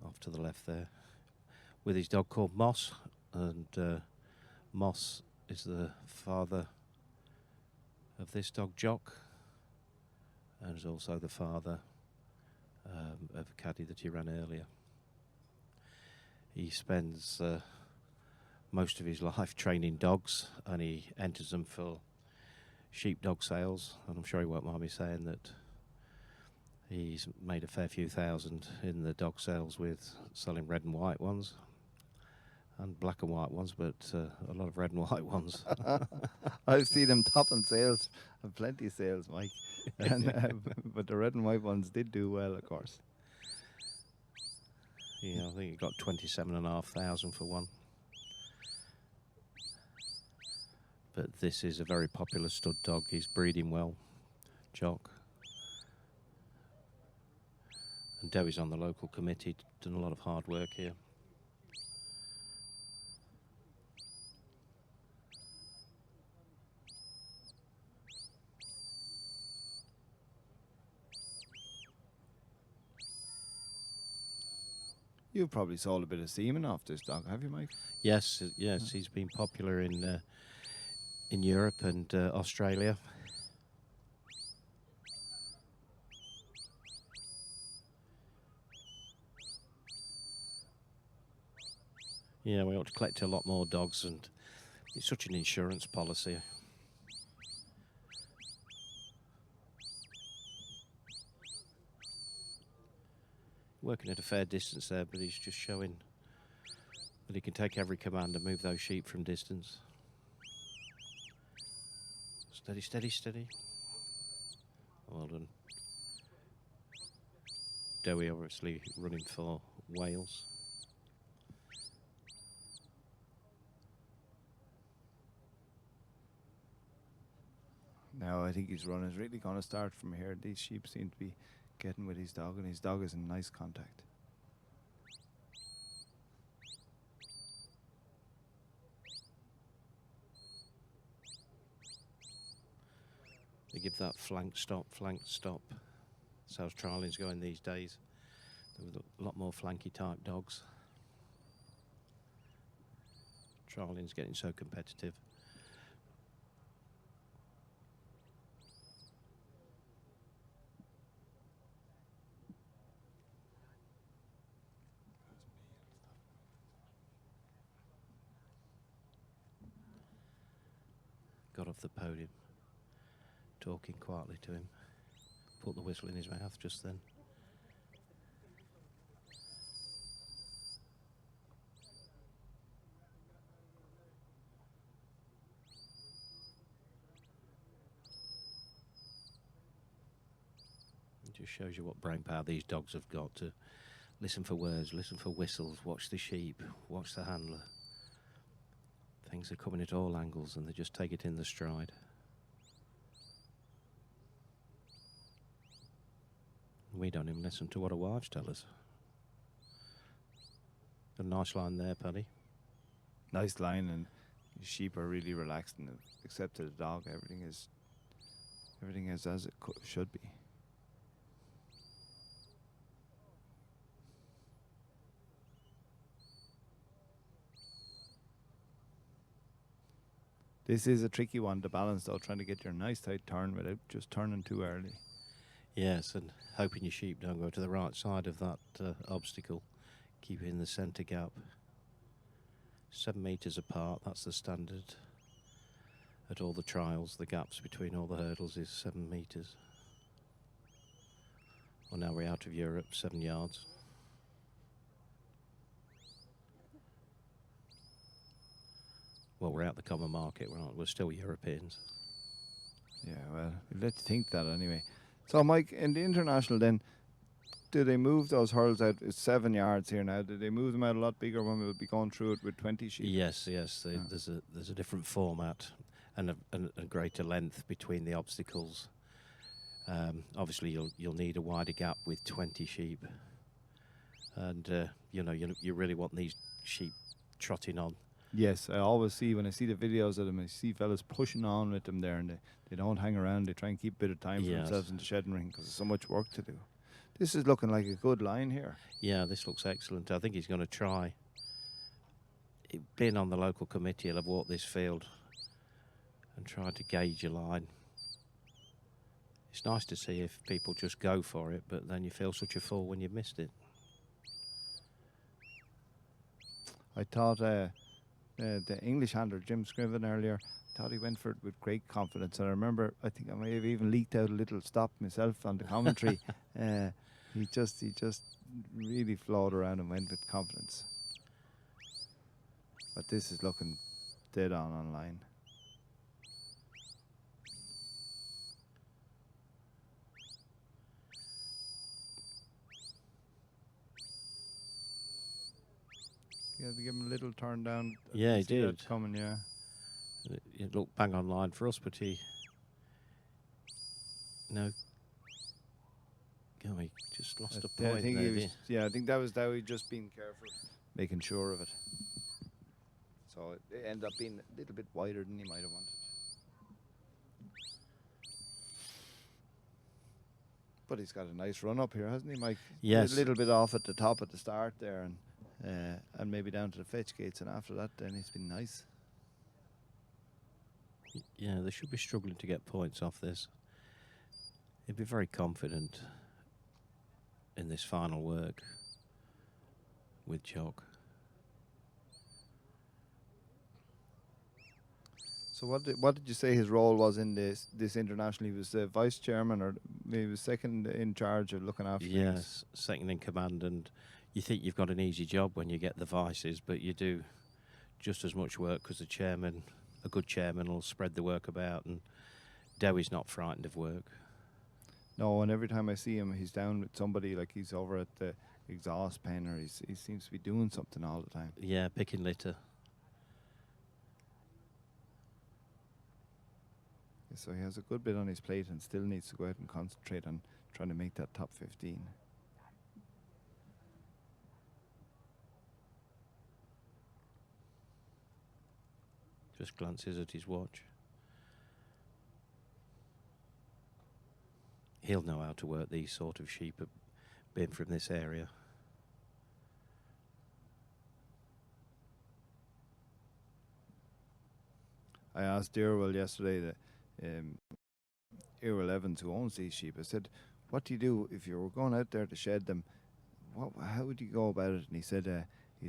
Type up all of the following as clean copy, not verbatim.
off to the left there, with his dog called Moss, and Moss is the father of this dog Jock, and is also the father of a caddy that he ran earlier. He spends most of his life training dogs, and he enters them for sheepdog sales, and I'm sure he won't mind me saying that he's made a fair few thousand in the dog sales with selling red and white ones and black and white ones, but a lot of red and white ones. I've seen them topping sales, plenty of sales, Mike. And, but the red and white ones did do well, of course. Yeah, I think he got 27,500 for one. But this is a very popular stud dog. He's breeding well, Jock. And Dewi's on the local committee, done a lot of hard work here. You've probably sold a bit of semen off this dog, have you, Mike? Yes, yes, he's been popular in Europe and Australia. Yeah, we ought to collect a lot more dogs, and it's such an insurance policy. Working at a fair distance there, but he's just showing that he can take every command and move those sheep from distance. Steady, steady, steady. Well done. Dewi obviously running for Wales. No, I think his run is really going to start from here. These sheep seem to be getting with his dog, and his dog is in nice contact. They give that flank stop, flank stop. That's how trialling's going these days. There were a lot more flanky type dogs. Trialling's getting so competitive. Got off the podium, talking quietly to him. Put the whistle in his mouth just then. It just shows you what brain power these dogs have got to listen for words, listen for whistles, watch the sheep, watch the handler. Things are coming at all angles, and they just take it in the stride. We don't even listen to what our wives tell us. A nice line there, Paddy. Nice line, and the sheep are really relaxed, and except to the dog, everything is as it should be. This is a tricky one to balance, though, trying to get your nice tight turn without just turning too early. Yes, and hoping your sheep don't go to the right side of that obstacle. Keep it in the centre gap. 7 metres apart, that's the standard. At all the trials, the gaps between all the hurdles is 7 metres. Well, now we're out of Europe, 7 yards. Well, we're out the common market, we're still Europeans. Yeah, well, let's think that anyway. So, Mike, in the international then, do they move those hurdles out? It's 7 yards here now. Do they move them out a lot bigger when we'll be going through it with 20 sheep? Yes. There's a different format and a greater length between the obstacles. Obviously, you'll need a wider gap with 20 sheep, and you really want these sheep trotting on. Yes, I always see, when I see the videos of them, I see fellas pushing on with them there, and they don't hang around. They try and keep a bit of time for themselves in the shedding ring because there's so much work to do. This is looking like a good line here. Yeah, this looks excellent. I think he's going to try. Being on the local committee, he'll have walked this field and tried to gauge a line. It's nice to see if people just go for it, but then you feel such a fool when you've missed it. I thought the English handler, Jim Scriven, earlier, thought he went for it with great confidence. And I remember, I think I may have even leaked out a little stop myself on the commentary. He just really flowed around and went with confidence. But this is looking dead on online. You had to give him a little turn down. Yeah, he See that did. coming, yeah. It looked bang on line for us, but he just lost a point. I think maybe. I think that was Dowie just being careful, making sure of it. So it ended up being a little bit wider than he might have wanted. But he's got a nice run up here, hasn't he, Mike? Yes. A little bit off at the top at the start there, and maybe down to the fetch gates, and after that, then he's been nice. Yeah, they should be struggling to get points off this. He'd be very confident in this final work with Jock. So what did you say his role was in this international? He was the vice chairman, or maybe he was second in charge of looking after things? Yes, second in command, and you think you've got an easy job when you get the vices, but you do just as much work because the chairman, a good chairman, will spread the work about, and Dewey's not frightened of work. No, and every time I see him, he's down with somebody, like he's over at the exhaust pen, or he seems to be doing something all the time. Yeah, picking litter. So he has a good bit on his plate and still needs to go out and concentrate on trying to make that top 15. Just glances at his watch. He'll know how to work these sort of sheep, being from this area. I asked Irwell yesterday, that Irwell Evans, who owns these sheep, I said, what do you do if you were going out there to shed them? How would you go about it? And he said,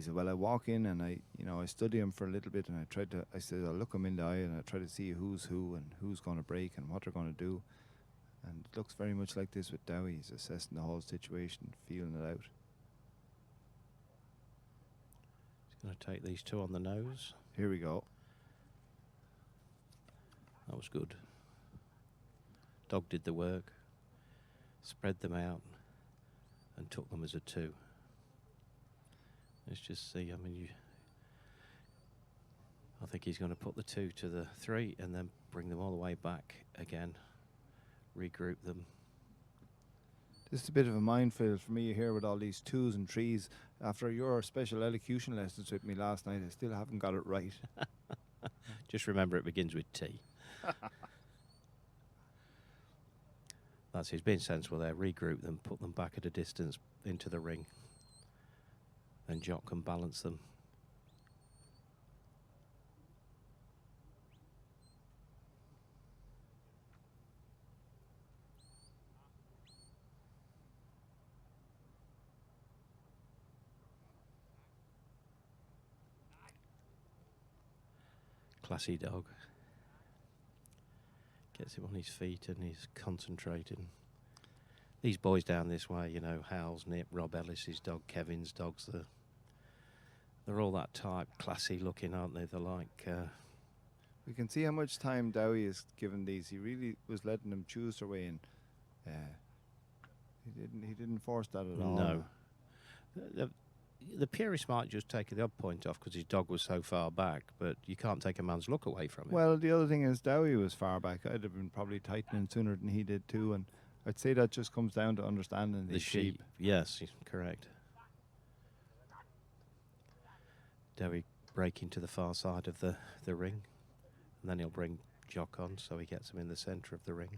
well, I walk in and I study them for a little bit, and I said, I'll look them in the eye and I try to see who's who and who's going to break and what they're going to do. And it looks very much like this with Dowie. He's assessing the whole situation, feeling it out. He's going to take these two on the nose. Here we go. That was good. Dog did the work, spread them out, and took them as a 2. Let's just see. I mean, I think he's going to put the 2 to the 3 and then bring them all the way back again, regroup them. This is a bit of a minefield for me here with all these 2s and 3s. After your special elocution lessons with me last night, I still haven't got it right. Just remember it begins with T. That's he's being sensible there. Regroup them, put them back at a distance into the ring. Then Jock can balance them. Classy dog. Gets him on his feet and he's concentrating. These boys down this way, Hal's Nip, Rob Ellis's dog, Kevin's dogs, they're all that type, classy looking, aren't they? They're like... We can see how much time Dowie has given these. He really was letting them choose their way in. He didn't force that at all. No. The purist might just take the odd point off because his dog was so far back, but you can't take a man's look away from him. Well, the other thing is Dowie was far back. I'd have been probably tightening sooner than he did too, and I'd say that just comes down to understanding the these sheep. Yes, correct. Dowie breaking to the far side of the ring, and then he'll bring Jock on so he gets him in the centre of the ring.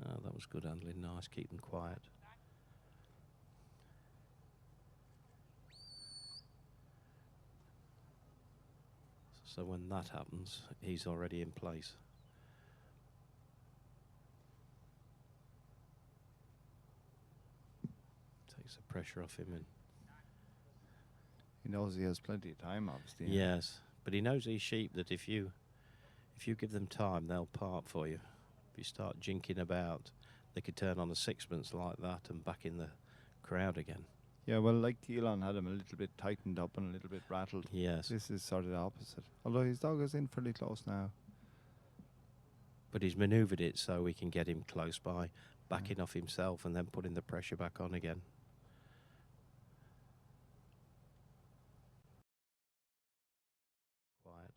Oh, that was good handling. Nice. Keep them quiet. So when that happens, he's already in place. Takes the pressure off him. And He knows he has plenty of time, obviously. yes, but he knows these sheep that if you give them time, they'll part for you. If you start jinking about, they could turn on a sixpence like that and back in the crowd again. Yeah, well, like Keelan had him a little bit tightened up and a little bit rattled. Yes. This is sort of the opposite. Although his dog is in fairly close now. But he's manoeuvred it so we can get him close by, backing off himself and then putting the pressure back on again. Quiet.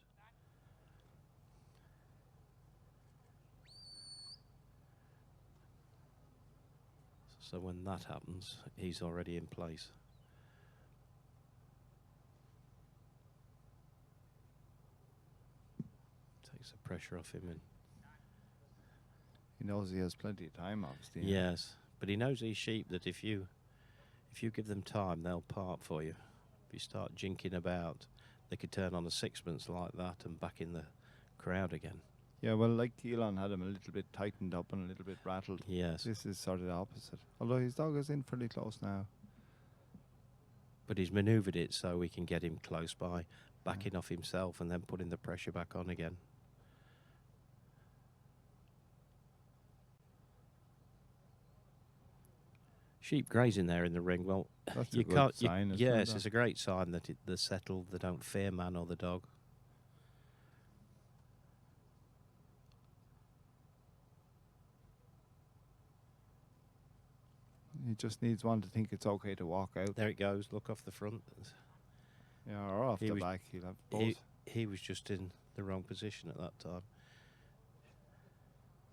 So when that happens, he's already in place. Takes the pressure off him. And He knows he has plenty of time, obviously. yes, but he knows these sheep that if you give them time, they'll part for you. If you start jinking about, they could turn on a sixpence like that and back in the crowd again. Yeah, well, like Keelan had him a little bit tightened up and a little bit rattled. Yes. This is sort of the opposite. Although his dog is in fairly close now. But he's manoeuvred it so we can get him close by, backing off himself and then putting the pressure back on again. Sheep grazing there in the ring. Well, That's you a good can't. sign. isn't Yes, it? it's a great sign that they're settled. They don't fear man or the dog. He just needs one to think it's okay to walk out. There it goes. Look off the front. Yeah, or off He the was- back. He'll have both. He was just in the wrong position at that time.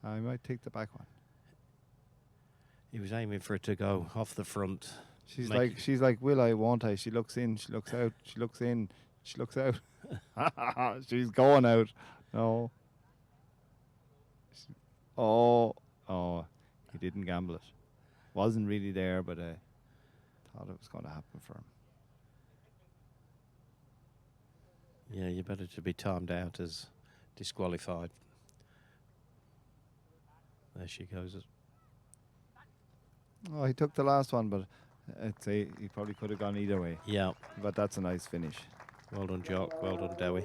I might take the back one. He was aiming for it to go off the front. She's Make- like, will I, won't I? She looks in, she looks out, she looks in, she looks out. She's going out. No. Oh, he didn't gamble it. Wasn't really there, but thought it was going to happen for him. Yeah, you better to be timed out as disqualified. There she goes. Oh, he took the last one, but I'd say he probably could have gone either way. Yeah. But that's a nice finish. Well done, Jock. Well done, Dewi.